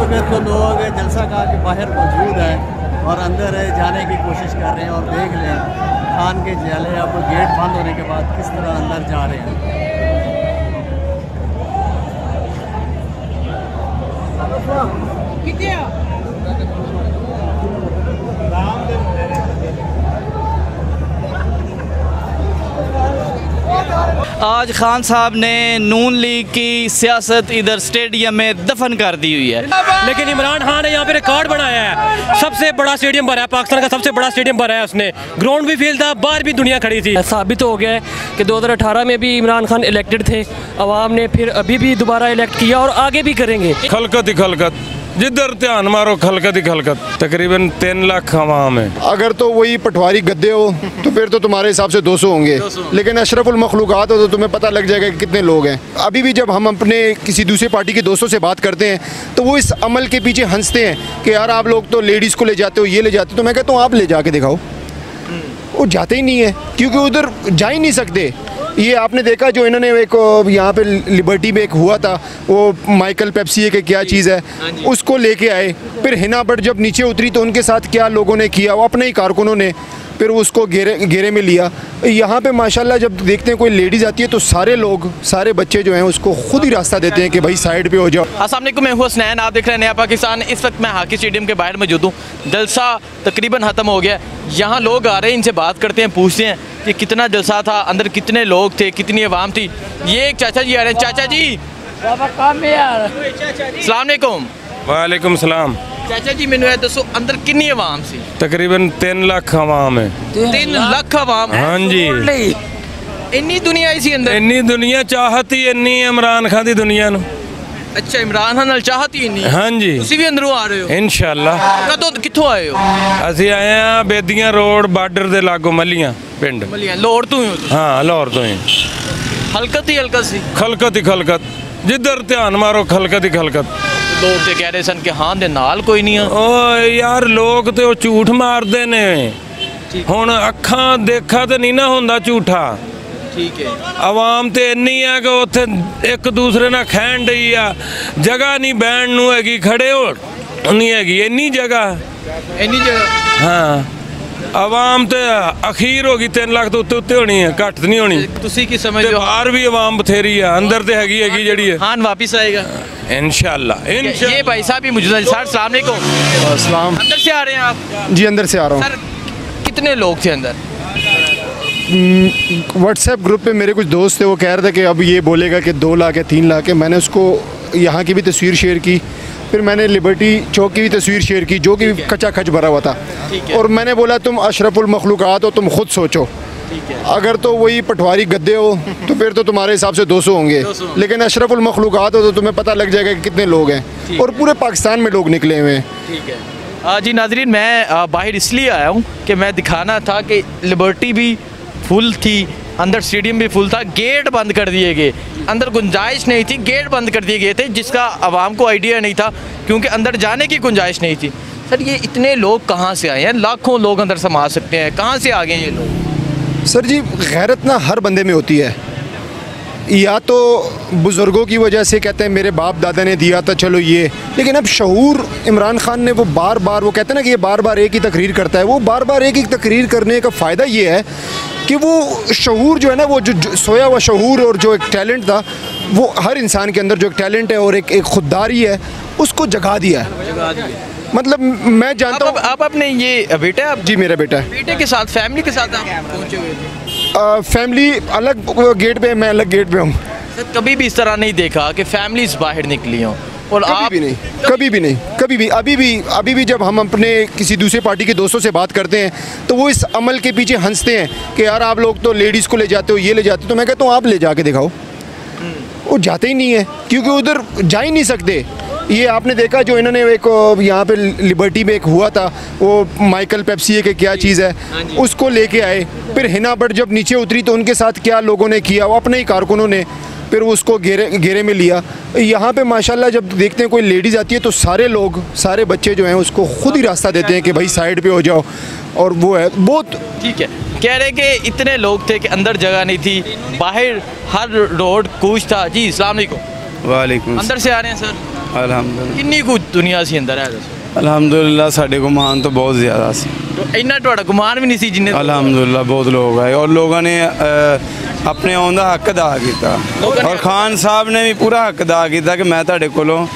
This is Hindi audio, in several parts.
वक्त तो लोग जलसा का के बाहर मौजूद हैं और अंदर जाने की कोशिश कर रहे हैं और देख लें खान के जले अब गेट बंद होने के बाद किस तरह अंदर जा रहे हैं। आज खान साहब ने नून लीग की सियासत इधर स्टेडियम में दफन कर दी हुई है, लेकिन इमरान खान ने यहाँ पे रिकॉर्ड बनाया है। सबसे बड़ा स्टेडियम भरा है, पाकिस्तान का सबसे बड़ा स्टेडियम भरा है उसने। ग्राउंड भी फील था, बाहर भी दुनिया खड़ी थी। साबित हो गया है कि 2018 में भी इमरान खान इलेक्टेड थे, अवाम ने फिर अभी भी दोबारा इलेक्ट किया और आगे भी करेंगे। खलकत ही खलकत, जिधर ध्यान मारो खलकत ही खलकत। तकरीबन 3 लाख आवाम है। अगर तो वही पटवारी गद्दे हो तो फिर तो तुम्हारे हिसाब से 200 होंगे, लेकिन अशरफुल मखलूक़ात हो तो तुम्हें पता लग जाएगा कि कितने लोग हैं। अभी भी जब हम अपने किसी दूसरी पार्टी के दोस्तों से बात करते हैं तो वो इस अमल के पीछे हंसते हैं कि यार आप लोग तो लेडीज़ को ले जाते हो, ये ले जाते हो। तो मैं कहता हूँ आप ले जाके दिखाओ। वो जाते ही नहीं है क्योंकि उधर जा ही नहीं सकते। ये आपने देखा जो इन्होंने एक यहाँ पे लिबर्टी में एक हुआ था, वो माइकल पेप्सी के क्या चीज़ है, उसको लेके आए। फिर हिना बट जब नीचे उतरी तो उनके साथ क्या लोगों ने किया, वो अपने ही कारकुनों ने फिर उसको घेरे में लिया। यहाँ पे माशाल्लाह जब देखते हैं कोई लेडीज़ आती है तो सारे लोग, सारे बच्चे जो हैं उसको खुद ही रास्ता देते हैं कि भाई साइड पे हो जाओ। अस्सलाम वालेकुम, मैं हूं हसनैन, आप देख रहे हैं नया पाकिस्तान। इस वक्त मैं हॉकी स्टेडियम के बाहर मौजूद हूँ। जलसा तकरीबन ख़त्म हो गया। यहाँ लोग आ रहे हैं, इनसे बात करते हैं, पूछते हैं कि कितना जलसा था, अंदर कितने लोग थे, कितनी आवाम थी। ये एक चाचा जी आ रहे हैं। चाचा जी अस्सलाम वालेकुम। वालेकुम सलाम। चाचा जी मैंने दसो अंदर कितनी आवाम सी? तकरीबन 3 लाख आवाम है। 3 लाख आवाम? हाँ जी। इन्नी दुनिया इसी अंदर? इन्नी दुनिया चाहत ही इन्नी इमरान खान दी दुनिया नू। अच्छा, इमरान खान नाल चाहत ही इन्नी? हाँ जी। तुसी भी अंदरों आ रहे हो? इंशाअल्लाह। कदों कित्थों आए हो? ਅਸੀਂ ਆਏ ਆ बेदियां रोड बार्डर ਦੇ ਲਾਗੋਂ ਮੱਲੀਆਂ ਪਿੰਡ। ਮੱਲੀਆਂ ਲਾਹੌਰ ਤੋਂ ਹੀ ਹੋ ਤੁਸੀਂ? हाँ लाहौर तो ही। हलकत ही हलकत सी? खलकत ही खलकत, जिधर ध्यान मारो खलकत ही खलकत। लोग तो कह रहे सन कि हाँ दे नाल कोई नहीं है। ओ यार लोग तो झूठ मारते ने। हुण अखां देखा तो नहीं ना हुंदा झूठा। ठीक है। आवाम तो इन्नी है कि उत्थे एक दूसरे नाल खैन डई आ, जगह नहीं बैठन नूं हैगी, खड़े हो नहीं हैगी, इन्नी जगह। इन्नी जगह? हाँ, आवाम तो अखीर होगी 3 लाख तो उत्ते होनी है, घट नहीं होनी। तुसी की समझदे हो? बाहर भी आवाम बथेरी है, अंदर तो हैगी जड़ी है। खान वापिस आएगा इंशाल्लाह। ये भाई साहब भी मौजूद हैं। सर अस्सलाम वालेकुम। अस्सलाम। अंदर से आ रहे हैं आप? जी अंदर से आ रहा हूँ। सर कितने लोग थे अंदर? व्हाट्सएप ग्रुप पे मेरे कुछ दोस्त थे, वो कह रहे थे कि अब ये बोलेगा कि 2 लाख है 3 लाख है। मैंने उसको यहाँ की भी तस्वीर शेयर की, फिर मैंने लिबर्टी चौक की भी तस्वीर शेयर की जो कि कच्चा खच भरा हुआ था। और मैंने बोला तुम अशरफुल मखलूक़ात हो, तुम खुद सोचो। अगर तो वही पटवारी गद्दे हो तो फिर तो तुम्हारे हिसाब से 200 होंगे, लेकिन अशरफुल मखलूक़ात हो तो तुम्हें पता लग जाएगा कि कितने लोग हैं। और पूरे पाकिस्तान में लोग निकले हुए हैं। ठीक है जी नाज़रीन, मैं बाहर इसलिए आया हूँ कि मैं दिखाना था कि लिबर्टी भी फुल थी, अंदर स्टेडियम भी फुल था, गेट बंद कर दिए गए, अंदर गुंजाइश नहीं थी, गेट बंद कर दिए गए थे, जिसका आवाम को आइडिया नहीं था क्योंकि अंदर जाने की गुंजाइश नहीं थी। सर ये इतने लोग कहाँ से आए हैं? लाखों लोग अंदर समा सकते हैं, कहाँ से आ गए ये लोग? सर जी गैरत ना हर बंदे में होती है। या तो बुज़ुर्गों की वजह से कहते हैं मेरे बाप दादा ने दिया था चलो ये, लेकिन अब शऊर इमरान खान ने वो बार बार, वो कहते हैं ना कि ये बार बार एक ही तकरीर करता है, वो बार बार एक ही तकरीर करने का फ़ायदा ये है कि वो शऊर जो है ना, वो जो सोया हुआ शऊर और जो एक टैलेंट था, वो हर इंसान के अंदर जो एक टैलेंट है और एक खुददारी है, उसको जगा दिया है। मतलब मैं जानता हूँ। आप अपने ये बेटा है? जी मेरा बेटा है। बेटे के साथ फैमिली के साथ आप पहुँचे हुए थे? फैमिली अलग गेट पे, मैं अलग गेट पे हूँ। सर कभी भी इस तरह नहीं देखा कि फैमिलीज बाहर निकली हों? और कभी भी नहीं, कभी भी नहीं, कभी भी। अभी भी जब हम अपने किसी दूसरी पार्टी के दोस्तों से बात करते हैं तो वो इस अमल के पीछे हंसते हैं कि यार आप लोग तो लेडीज़ को ले जाते हो, ये ले जाते हो। तो मैं कहता हूँ आप ले जाके दिखाओ। वो जाते ही नहीं है क्योंकि उधर जा ही नहीं सकते। ये आपने देखा जो इन्होंने एक यहाँ पे लिबर्टी में एक हुआ था, वो माइकल पेप्सी के क्या चीज़ है, उसको लेके आए। फिर हिना बट जब नीचे उतरी तो उनके साथ क्या लोगों ने किया, वो अपने ही कारकुनों ने फिर उसको घेरे में लिया। यहाँ पे माशाल्लाह जब देखते हैं कोई लेडीज़ आती है तो सारे लोग, सारे बच्चे जो हैं उसको खुद ही रास्ता देते हैं कि भाई साइड पे हो जाओ। और वो है बहुत ठीक है। कह रहे कि इतने लोग थे कि अंदर जगह नहीं थी, बाहर हर रोड कूच था। जी अस्सलाम वालेकुम। वालेकुम। अंदर से आ रहे हैं सर? ਅਲਹਮਦੁਲਿਲਾ ਕਿੰਨੀ ਕੁ ਦੁਨੀਆ ਸੀ ਅੰਦਰ ਹੈ ਦੱਸੋ ਅਲਹਮਦੁਲਿਲਾ ਸਾਡੇ ਗੁਮਾਨ ਤੋਂ ਬਹੁਤ ਜ਼ਿਆਦਾ ਸੀ ਇੰਨਾ ਤੁਹਾਡਾ ਗੁਮਾਨ ਵੀ ਨਹੀਂ ਸੀ ਜਿੰਨੇ ਅਲਹਮਦੁਲਿਲਾ ਬਹੁਤ ਲੋਕ ਆਏ ਔਰ ਲੋਕਾਂ ਨੇ ਆਪਣੇ ਆਉਣ ਦਾ ਹੱਕ ਅਦਾ ਕੀਤਾ ਔਰ ਖਾਨ ਸਾਹਿਬ ਨੇ ਵੀ ਪੂਰਾ ਹੱਕ ਅਦਾ ਕੀਤਾ ਕਿ ਮੈਂ ਤੁਹਾਡੇ ਕੋਲੋਂ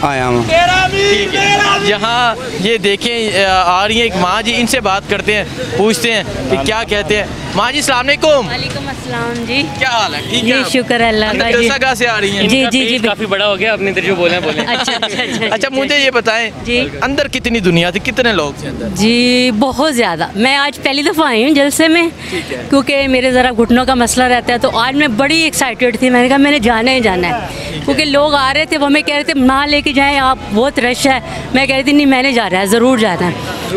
आया हूँ। ठीक है, यहाँ ये देखें आ रही है एक माँ जी, इनसे बात करते हैं, पूछते हैं कि क्या कहते हैं। माँ जी अस्सलाम वालेकुम। वालेकुम अस्सलाम जी। क्या हाल है? ठीक जी है, शुक्र अल्लाह का जी। कहाँ से आ रही हैं? जी जी जी काफ़ी बड़ा हो गया, अपने इधर जो बोले बोले। अच्छा मुझे ये बताएं जी अंदर कितनी दुनिया थी, कितने लोग थे अंदर? जी बहुत ज़्यादा। मैं आज पहली दफ़ा आई हूँ जलसे में, क्योंकि मेरे ज़रा घुटनों का मसला रहता है, तो आज मैं बड़ी एक्साइटेड थी। मैंने कहा मैंने जाना ही जाना है, क्योंकि लोग आ रहे थे, वो हमें कह रहे थे ना लेके जाएँ आप, बहुत रश है। मैं कह रही थी नहीं मैंने जा रहा है, ज़रूर जाना है,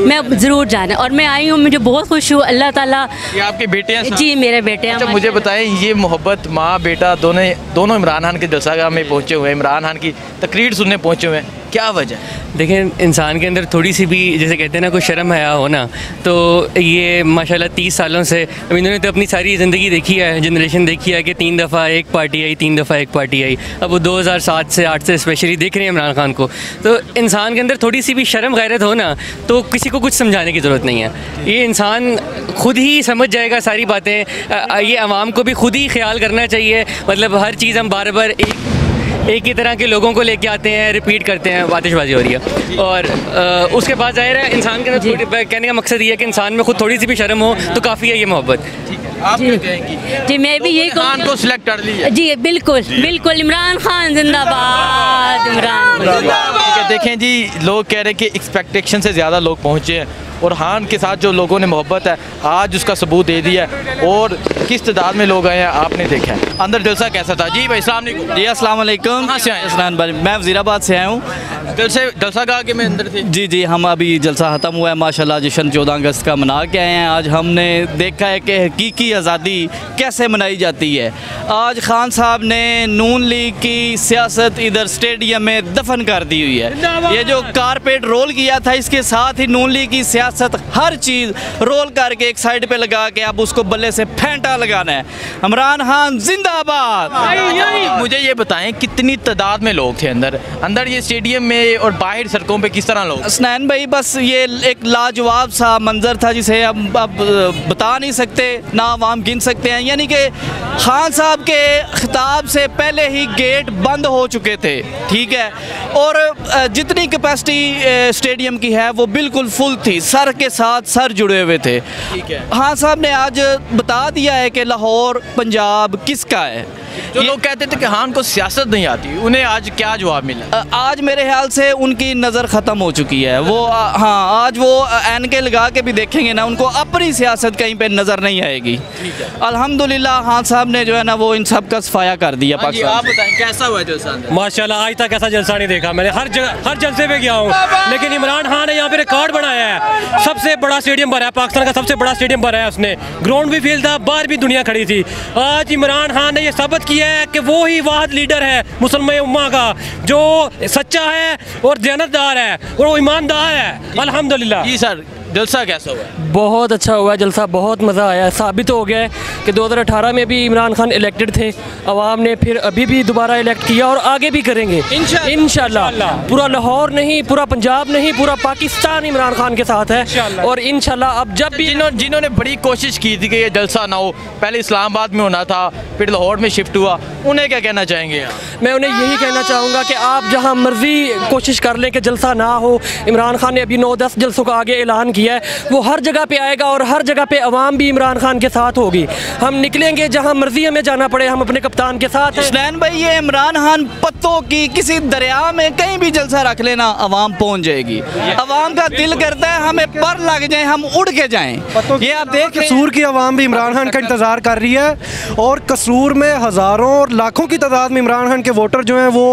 मैं ज़रूर जाना है। और मैं आई हूँ, मुझे बहुत खुश हूँ। अल्लाह ताला। ये आपके बेटे हैं? जी मेरे बेटे हैं। अच्छा मुझे बताएं ये मोहब्बत माँ बेटा दोनों इमरान खान के जलसागाह में पहुँचे हुए हैं, इमरान खान की तकरीर सुनने पहुँचे हुए हैं, क्या वजह है? देखें इंसान के अंदर थोड़ी सी भी जैसे कहते हैं ना कोई शर्म हया हो ना, तो ये माशाल्लाह 30 सालों से अब इन्होंने तो अपनी सारी ज़िंदगी देखी है, जनरेशन देखी है कि 3 दफ़ा एक पार्टी आई, 3 दफ़ा एक पार्टी आई। अब वो 2007 से 8 से स्पेशली देख रहे हैं इमरान खान को, तो इंसान के अंदर थोड़ी सी भी शर्म गैरत हो ना, तो किसी को कुछ समझाने की ज़रूरत नहीं है। ये इंसान खुद ही समझ जाएगा सारी बातें। ये आवाम को भी खुद ही ख्याल करना चाहिए। मतलब हर चीज़ हम बार बार एक ही तरह के लोगों को लेके आते हैं, रिपीट करते हैं, आतिशबाजी हो रही है। और उसके बाद जाहिर है इंसान के अंदर कहने का मकसद ये है कि इंसान में खुद थोड़ी सी भी शर्म हो तो काफ़ी है ये मोहब्बत। आप क्या कहेंगी? जी मैं भी यही खान को सिलेक्ट कर लीजिए। जी बिल्कुल बिल्कुल, इमरान खान जिंदाबाद, इमरान जिंदाबाद। देखें जी लोग कह रहे हैं कि एक्सपेक्टेशन से ज़्यादा लोग पहुँचे हैं और खान के साथ जो लोगों ने मोहब्बत है आज उसका सबूत दे दिया है और किस तादाद में लोग आए हैं आपने देखा है। अंदर जलसा कैसा था? जी भाई अस्सलाम वालेकुम। जी अस्सलाम वालेकुम। कहाँ से आए? असलान भाई मैं वज़ीराबाद से आया हूँ। जलसा गाह के में अंदर थे? जी जी हम अभी जलसा ख़त्म हुआ है माशाल्लाह, जश्न 14 अगस्त का मना के आए हैं। आज हमने देखा है कि हकीकी आज़ादी कैसे मनाई जाती है। आज खान साहब ने नून लीग की सियासत इधर स्टेडियम में दफन कर दी हुई है। ये जो कारपेट रोल किया था इसके साथ ही नून लीग की सियासत हर चीज़ रोल करके एक साइड पे लगा के अब उसको बल्ले से फेंटा लगाना है। इमरान खान जिंदाबाद। मुझे ये बताएं कितनी तादाद में लोग थे अंदर ये स्टेडियम में और बाहर सड़कों पे किस तरह लोग? असनैन भाई बस ये एक लाजवाब सा मंजर था जिसे अब बता नहीं सकते, ना आवाम गिन सकते हैं। यानी कि खान साहब के खिताब से पहले ही गेट बंद हो चुके थे, ठीक है, और जितनी कैपेसिटी स्टेडियम की है वो बिल्कुल फुल थी, सर के साथ सर जुड़े हुए थे। ठीक है, खान साहब ने आज बता दिया है कि लाहौर पंजाब किसका है। जो लोग कहते थे कि खान को सियासत नहीं आती, उन्हें आज क्या जवाब मिला? आज मेरे ख्याल से उनकी नज़र ख़त्म हो चुकी है। वो हाँ आज वो एनके लगा के भी देखेंगे ना, उनको अपनी सियासत कहीं पे नज़र नहीं आएगी। अल्हम्दुलिल्लाह खान साहब ने जो है ना वो इन सब का सफाया कर दिया पाकिस्तान। आप बताएं कैसा हुआ जलसा? माशाल्लाह आज तक ऐसा जलसा नहीं देखा मैंने। हर जलसे पे गया हूँ, लेकिन इमरान खान ने यहाँ पे रिकॉर्ड बनाया है। सबसे बड़ा स्टेडियम बनाया, पाकिस्तान का सबसे बड़ा स्टेडियम बनाया उसने। ग्राउंड भी फील था, बाहर भी दुनिया खड़ी थी। आज इमरान खान ने यह साबित किया है कि वो ही वाहिद लीडर है मुसलमान उम्मा का जो सच्चा है और दयानतदार है और वो ईमानदार है। अल्हम्दुलिल्लाह। जी सर जलसा कैसा हुआ? बहुत अच्छा हुआ जलसा, बहुत मज़ा आया। साबित हो गया है कि 2018 में भी इमरान खान इलेक्टेड थे, अवाम ने फिर अभी भी दोबारा इलेक्ट किया और आगे भी करेंगे इंशाल्लाह। पूरा लाहौर नहीं, पूरा पंजाब नहीं, पूरा पाकिस्तान इमरान खान के साथ है। और इंशाल्लाह अब जब भी जिन्होंने बड़ी कोशिश की थी कि ये जलसा ना हो, पहले इस्लामाबाद में होना था फिर लाहौर में शिफ्ट हुआ, उन्हें क्या कहना चाहेंगे? मैं उन्हें यही कहना चाहूँगा कि आप जहाँ मर्जी कोशिश कर लें कि जलसा ना हो। इमरान खान ने अभी 9-10 जलसों का आगे ऐलान किया है, वो हर जगह पे आएगा और हर जगह पे अवाम भी इमरान खान के साथ होगी। हम निकलेंगे जहाँ मर्जी हमें जाना पड़े, हम अपने कप्तान के साथ हैं। हुसनैन भाई ये इमरान खान पत्तों की किसी दरिया में कहीं भी जलसा रख लेना अवाम पहुँच जाएगी। अवाम का दिल करता है हमें पर लग जाए, हम उड़ के जाएं। ये आप देख कसूर की अवाम भी इमरान खान का इंतज़ार कर रही है और कसूर में हज़ारों और लाखों की तादाद में इमरान खान के वोटर जो हैं वो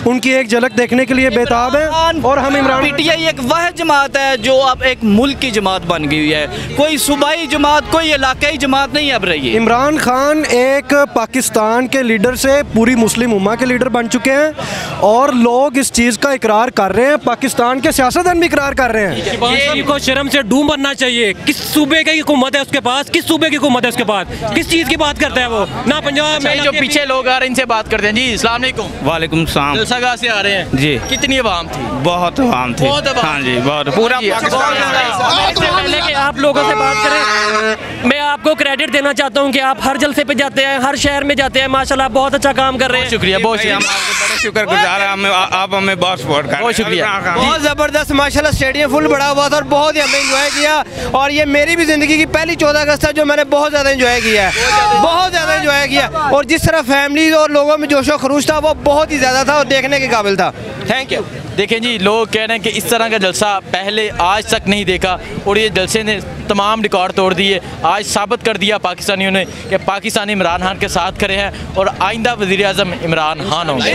उनकी एक झलक देखने के लिए बेताब हैं। और हम इमरान पीटीआई एक वह जमात है जो अब एक मुल्क की जमात बन गई हुई है, कोई सूबाई जमात, कोई इलाकाई जमात नहीं अब रही है। इमरान खान एक पाकिस्तान के लीडर से पूरी मुस्लिम उम्मा के लीडर बन चुके हैं और लोग इस चीज़ का इकरार कर रहे हैं, पाकिस्तान के सियासतदान भी इकरार कर रहे हैं। इनको शर्म से डूब बनना चाहिए। किस सूबे की हुकूमत है उसके पास, किस सूबे की हुकूमत है उसके पास, किस चीज़ की बात करता है वो? ना पंजाब में जो पीछे लोग आ रहे हैं इनसे बात करते हैं। जी अस्सलाम वालेकुम। वालेकुम सलाम। जलसागाह से आ रहे हैं जी। कितनी आवाम थी? बहुत आवाम थी। बहुत आवाम हाँ जी, बहुत पूरा पहले कि आप लोगों से बात करें, मैं आपको क्रेडिट देना चाहता हूं कि आप हर जलसे पे जाते हैं, हर शहर में जाते हैं, माशाल्लाह बहुत अच्छा काम कर रहे हैं। शुक्रिया, बहुत शुक्रिया, बड़े शुक्रगुजार हैं, आप हमें बहुत सपोर्ट कर रहे हैं। बहुत शुक्रिया। बहुत ज़बरदस्त माशाल्लाह स्टेडियम फुल भरा हुआ था और बहुत ही हमने इंजॉय किया और ये मेरी भी ज़िंदगी की पहली 14 अगस्त था जो मैंने बहुत ज़्यादा इंजॉय किया है, बहुत ज़्यादा इंजॉय किया और जिस तरह फैमिली और लोगों में जोशो खरूश था वो बहुत ही ज़्यादा था और देखने के काबिल था। Thank you. देखें जी, लोग कह रहे हैं कि इस तरह का जलसा पहले आज तक नहीं देखा और ये जलसे ने तमाम रिकॉर्ड तोड़ दिए। आज साबित कर दिया पाकिस्तानियों ने कि पाकिस्तानी इमरान खान के साथ खड़े हैं और आइंदा वज़ीर आज़म इमरान खान होंगे।